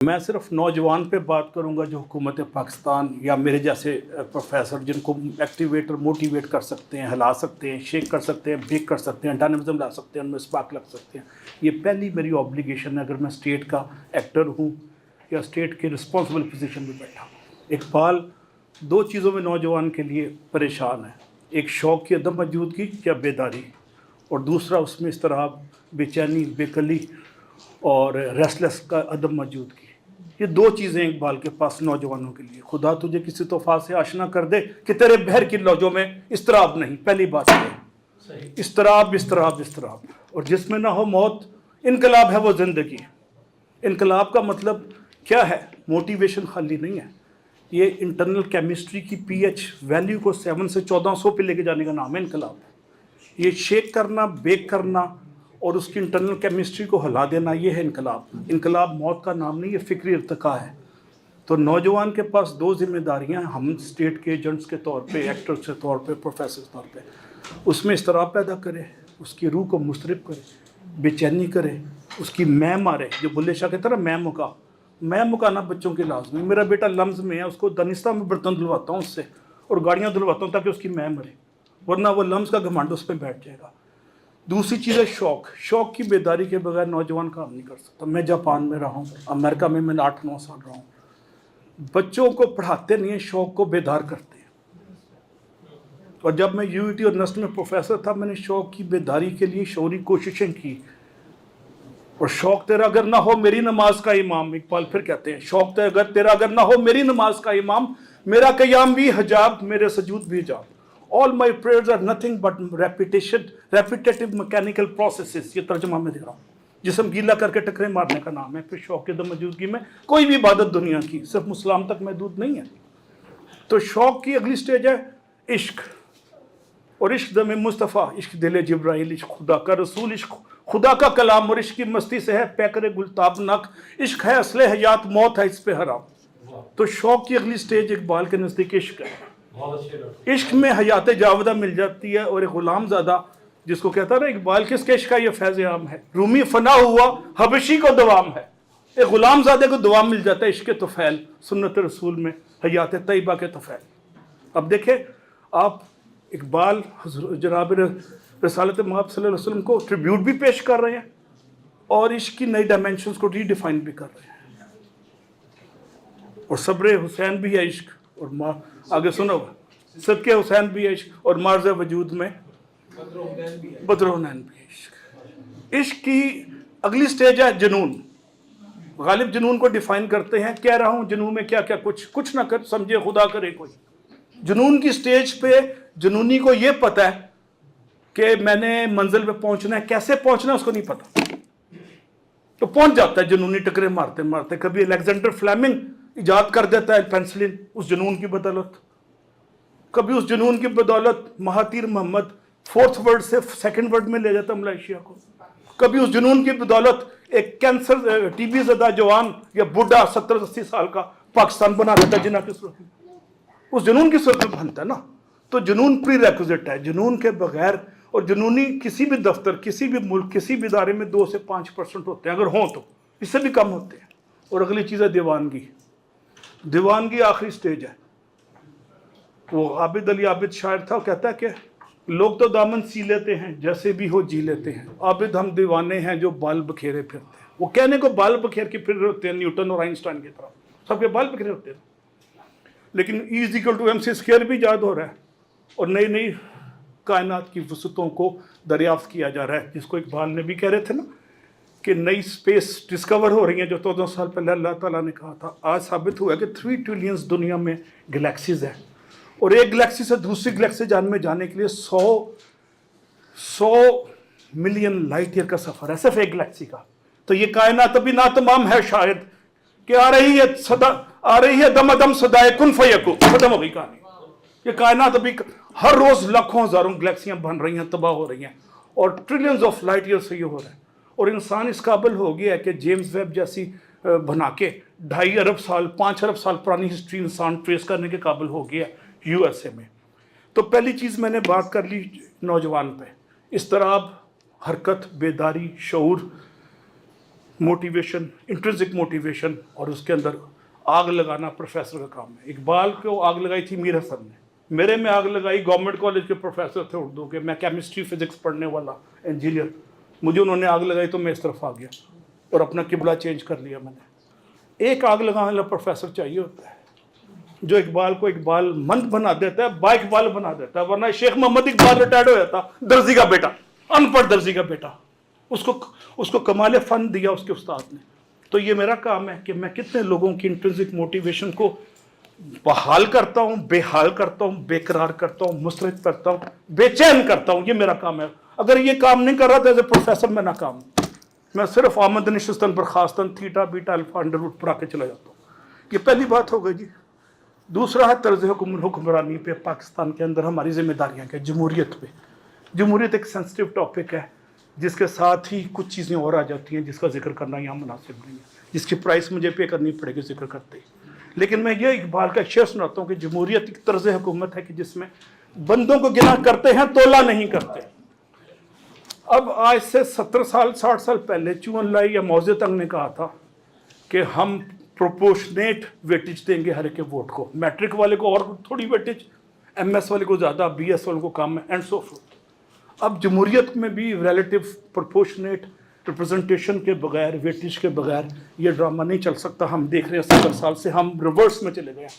मैं सिर्फ नौजवान पे बात करूंगा जो हुकूमत पाकिस्तान या मेरे जैसे प्रोफेसर जिनको एक्टिवेटर मोटिवेट कर सकते हैं, हिला सकते हैं, शेक कर सकते हैं, बेक कर सकते हैं, डायनामिज्म ला सकते हैं, उनमें स्पार्क लग सकते हैं। ये पहली मेरी ऑब्लिगेशन है अगर मैं स्टेट का एक्टर हूँ या स्टेट के रिस्पॉन्सिबल पोजीशन में बैठा हूँ। इकबाल दो चीज़ों में नौजवान के लिए परेशान है, एक शौक़ की अदम मौजूदगी या बेदारी, और दूसरा उसमें इस्तराब, बेचैनी, बेकली और रेस्टलेस का अदम मौजूदगी। ये दो चीज़ें इकबाल के पास नौजवानों के लिए। खुदा तुझे किसी तोहफा से आशना कर दे कि तेरे बहर की लौजों में इस्तराब नहीं, पहली बात है इस्तराब इस्तराब इस्तराब, और जिसमें ना हो मौत। इनकलाब है वो ज़िंदगी। इनकलाब का मतलब क्या है? मोटिवेशन खाली नहीं है, ये इंटरनल केमिस्ट्री की पीएच वैल्यू को 7 से 1400 पे लेके जाने का नाम है इनकलाब। ये शेक करना, बेक करना और उसकी इंटरनल केमिस्ट्री को हिला देना, ये है इनकलाब। इनकलाब मौत का नाम नहीं, ये फ़िक्री इर्तिका है। तो नौजवान के पास दो जिम्मेदारियां हैं, हम स्टेट के एजेंट्स के तौर पे, एक्टर्स के तौर पे, प्रोफेसर के तौर पे। उसमें इस्तराब पैदा करे, उसकी रूह को मुस्तरब करे, बेचैनी करे, उसकी मैं मारे। जो बुल्ले शाह कहता है ना, मैं मुकाना बच्चों के लाजमी। मेरा बेटा लम्ज़ में है, उसको दानिस्ता में बर्तन धुलवाता हूँ उससे और गाड़ियाँ धुलवाता हूँ ताकि उसकी मैं मरे, वरना वो लम्ज़ का घमंड उस पर बैठ जाएगा। दूसरी चीज़ है शौक़। शौक़ की बेदारी के बगैर नौजवान काम नहीं कर सकता। मैं जापान में रहा हूँ, अमेरिका में मैंने 8-9 साल रहा हूँ। बच्चों को पढ़ाते नहीं हैं, शौक़ को बेदार करते हैं। और जब मैं यूईटी और नस्ट में प्रोफेसर था, मैंने शौक़ की बेदारी के लिए शौरी कोशिशें की। और शौक़ तेरा अगर ना हो मेरी नमाज का इमाम, इकबाल फिर कहते हैं, शौक़ तेरा अगर ना हो मेरी नमाज का इमाम, मेरा क़याम भी हिजाब, मेरे सजूद भी हिजाब। All my prayers are nothing but repetitive mechanical processes। ये तर्जुमा में दे रहा हूँ। जिस्म गीला करके टकरे मारने का नाम है। फिर शौक़ की मौजूदगी में कोई भी इबादत दुनिया की सिर्फ मुसलाम तक महदूद नहीं है। तो शौक़ की अगली स्टेज है इश्क, और इश्क दम मुस्तफ़ा, इश्क दिल जिब्राइल, इश्क खुदा का रसूल, इश्क खुदा का कलाम, और इश्क की मस्ती से है पैकर गुलताब नक। इश्क है असले हयात, मौत है इस पे हराम। तो शौक़ की अगली स्टेज इकबाल के नज़दीक इश्क है। इश्क में हयात जावदा मिल जाती है, और एक गुलाम ज़ादा जिसको कहता है ना इकबाल, किसके इश्क का ये फैज़ आम है, रूमी फना हुआ हबशी को दवाम है। एक गुलाम ज़ादे को दवाम मिल जाता है इश्क के तोफ़ैल, सुन्नत रसूल में हयात तैयबा के तोफ़ैल। अब देखें आप, इकबाल जनाब रसालत महब सल्लल्लाहु अलैहि वसल्लम को ट्रिब्यूट भी पेश कर रहे हैं और इश्क की नई डायमेंशंस को रीडिफाइन भी कर रहे हैं। और सब्र हुसैन भी है इश्क, और आगे सुनो, सदके हुसैन भी है इश्क, और मार्ज़ वजूद में बदरुन्नैन भी है इश्क। इश्क की अगली स्टेज है जुनून। गालिब जुनून को डिफाइन करते हैं, कह रहा हूँ जुनून में क्या क्या कुछ ना कर समझे खुदा करे कोई। जुनून की स्टेज पे जुनूनी को ये पता है कि मैंने मंजिल पे पहुंचना है, कैसे पहुंचना है उसको नहीं पता, तो पहुंच जाता है जुनूनी टकरे मारते मारते। कभी अलेक्जेंडर फ्लेमिंग इजाद कर देता है पेंसिलिन उस जुनून की बदौलत, कभी उस जुनून की बदौलत महातीर मोहम्मद 4th वर्ड से 2nd वर्ड में ले जाता मलेशिया को, कभी उस जुनून की बदौलत एक कैंसर टीबी ज़दा जवान या बुढ़ा 70-80 साल का पाकिस्तान बना देता है जिन्ना की सूरत में। उस जुनून की सूरत में बनता है ना। तो जुनून प्री रेक्विजिट है, जुनून के बगैर। और जुनूनी किसी भी दफ्तर, किसी भी मुल्क, किसी भी इदारे में 2 से 5% होते हैं, अगर हों तो, इससे भी कम होते हैं। और अगली चीज़ है दीवानगी। दीवानगी आखिरी स्टेज है। वो आबिद अली आबिद शायर था, कहता है कि लोग तो दामन सी लेते हैं, जैसे भी हो जी लेते हैं, आबिद हम दीवाने हैं जो बाल बखेरे फिरते हैं। वो कहने को बाल बखेर के फिर होते हैं, न्यूटन और आइंस्टाइन की तरह सबके बाल बखेरे होते हैं। लेकिन E=mc² भी याद हो रहा है, और नई नई कायनात की वसतों को दरियाफ्त किया जा रहा है, जिसको इकबाल ने भी कह रहे थे ना कि नई स्पेस डिस्कवर हो रही हैं, जो 14 साल पहले अल्लाह ताला ने कहा था। आज साबित हुआ कि 3 ट्रिलियन दुनिया में गैलेक्सीज हैं, और एक गैलेक्सी से दूसरी गैलेक्सी में जाने के लिए 100 मिलियन लाइट ईयर का सफ़र है सिर्फ एक गैलेक्सी का। तो ये कायनात अभी ना तमाम है शायद कि आ रही है दम सदाए कुन फयकून, खत्म हो गई कहानी। ये कायनात अभी हर रोज़ लाखों हज़ारों गैलेक्सियाँ बन रही हैं, तबाह हो रही हैं, और ट्रिलियंस ऑफ लाइट ईयर से ये हो रहा है। और इंसान इस काबिल हो गया है कि जेम्स वेब जैसी बना के 2.5 अरब साल 5 अरब साल पुरानी हिस्ट्री इंसान ट्रेस करने के काबिल हो गया USA में। तो पहली चीज़ मैंने बात कर ली नौजवान पे, इस्तराब, हरकत, बेदारी, शऊर, मोटिवेशन, इंट्रिंसिक मोटिवेशन, और उसके अंदर आग लगाना प्रोफेसर का काम है। इकबाल को आग लगाई थी मीर हसन ने, मेरे में आग लगाई गवर्नमेंट कॉलेज के प्रोफेसर थे उर्दू के, मैं केमिस्ट्री फिजिक्स पढ़ने वाला इंजीनियर, मुझे उन्होंने आग लगाई तो मैं इस तरफ आ गया और अपना किबला चेंज कर लिया मैंने। एक आग लगाने वाला प्रोफेसर चाहिए होता है जो इकबाल को इकबाल मंद बना देता है, बा इकबाल बना देता है, वरना शेख मोहम्मद इकबाल रिटायर्ड हो जाता, दर्जी का बेटा, अनपढ़ दर्जी का बेटा, उसको कमाल फन दिया उसके उस्ताद ने। तो ये मेरा काम है कि मैं कितने लोगों की इंट्रिंसिक मोटिवेशन को बहाल करता हूँ, बेहाल करता हूँ, बेकरार करता हूँ, मुस्तरद करता हूँ, बेचैन करता हूँ। ये मेरा काम है। अगर ये काम नहीं कर रहा तो एज ए प्रोफेसर मैं नाकाम हूँ। मैं सिर्फ आमद नशिस्तन बर्खास्तन theta beta alpha under root पढ़ा के चला जाता हूँ। ये पहली बात हो गई जी। दूसरा है तर्ज हुक्मरानी पे पाकिस्तान के अंदर हमारी जिम्मेदारियाँ क्या, जमहूरियत पे। जमहूरियत एक सेंसिटिव टॉपिक है जिसके साथ ही कुछ चीज़ें और आ जाती हैं जिसका जिक्र करना यहाँ मुनासिब नहीं है, जिसकी प्राइस मुझे पे करनी पड़ेगी जिक्र करते ही। लेकिन मैं ये इकबाल का शेर सुनाता हूँ कि जमहूरियत एक तर्ज हुकूमत है कि जिसमें बंदों को गिना करते हैं, तोला नहीं करते। अब आज से 70 साल 60 साल पहले चुअन लाई या मौजे तंग ने कहा था कि हम प्रोपोर्शनेट वेटेज देंगे हर एक के वोट को, मैट्रिक वाले को और थोड़ी वेटेज, MS वाले को ज़्यादा, BS वाले को कम है, एंड सो फोर्थ। अब जमहूरियत में भी रिलेटिव प्रोपोर्शनेट रिप्रेजेंटेशन के बगैर, वेटेज के बगैर ये ड्रामा नहीं चल सकता। हम देख रहे हैं 70 साल से हम रिवर्स में चले गए हैं।